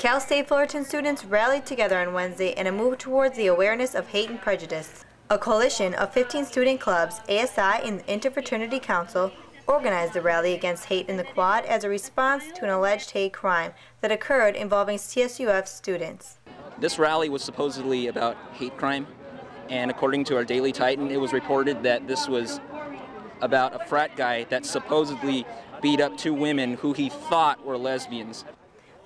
Cal State Fullerton students rallied together on Wednesday in a move towards the awareness of hate and prejudice. A coalition of 15 student clubs, ASI, and the Interfraternity Council organized the rally against hate in the Quad as a response to an alleged hate crime that occurred involving CSUF students. This rally was supposedly about hate crime, and according to our Daily Titan, it was reported that this was about a frat guy that supposedly beat up two women who he thought were lesbians.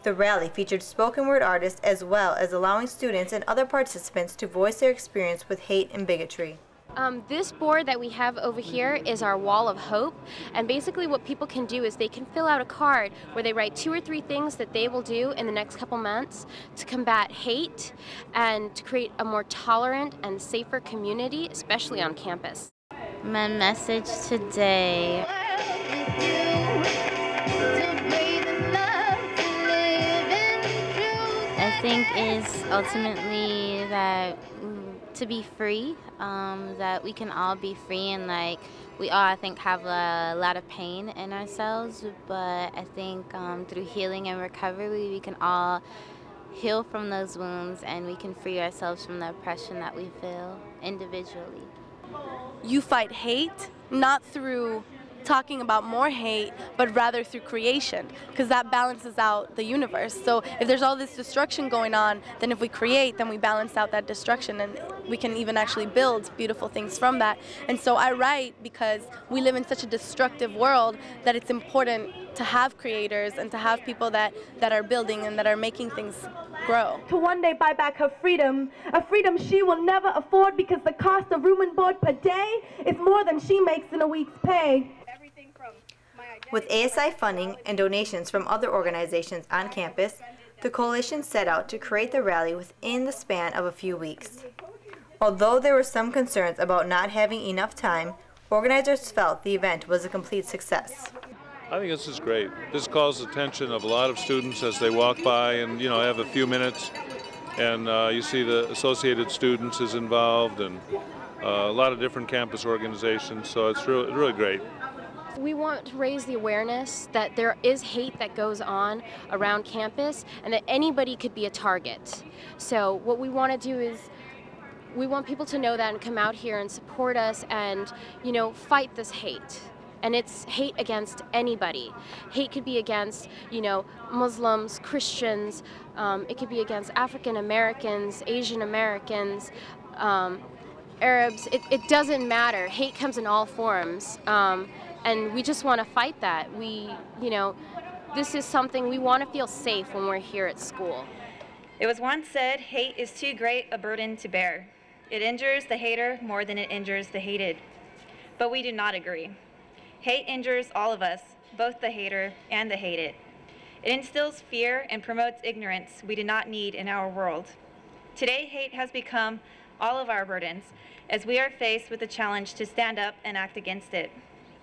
The rally featured spoken word artists as well as allowing students and other participants to voice their experience with hate and bigotry. This board that we have over here is our wall of hope, and basically what people can do is they can fill out a card where they write 2 or 3 things that they will do in the next couple months to combat hate and to create a more tolerant and safer community, especially on campus. My message today I think is ultimately that to be free, that we can all be free, and like we all I think have a lot of pain in ourselves, but I think through healing and recovery we can all heal from those wounds and we can free ourselves from the oppression that we feel individually. You fight hate not through talking about more hate, but rather through creation, because that balances out the universe. So if there's all this destruction going on, then if we create, then we balance out that destruction, and we can even actually build beautiful things from that. And so I write because we live in such a destructive world that it's important to have creators and to have people that are building and that are making things grow. To one day buy back her freedom, a freedom she will never afford because the cost of room and board per day is more than she makes in a week's pay. With ASI funding and donations from other organizations on campus, the coalition set out to create the rally within the span of a few weeks. Although there were some concerns about not having enough time, organizers felt the event was a complete success. I think this is great. This calls the attention of a lot of students as they walk by and, have a few minutes, and you see the Associated Students is involved and a lot of different campus organizations, so it's really great. We want to raise the awareness that there is hate that goes on around campus and that anybody could be a target. So what we want to do is we want people to know that and come out here and support us and, fight this hate. And it's hate against anybody. Hate could be against, Muslims, Christians, it could be against African Americans, Asian Americans, Arabs. It doesn't matter. Hate comes in all forms. And we just want to fight that. This is something we want to feel safe when we're here at school. It was once said, hate is too great a burden to bear. It injures the hater more than it injures the hated. But we do not agree. Hate injures all of us, both the hater and the hated. It instills fear and promotes ignorance we do not need in our world. Today, hate has become all of our burdens as we are faced with the challenge to stand up and act against it.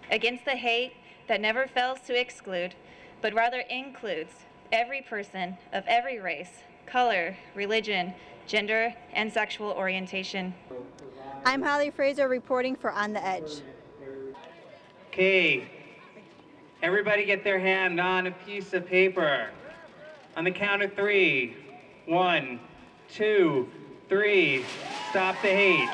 Against the hate that never fails to exclude, but rather includes every person of every race, color, religion, gender, and sexual orientation. I'm Holly Fraser reporting for On the Edge. Okay, everybody get their hand on a piece of paper. On the count of 3, 1, 2, 3, stop the hate.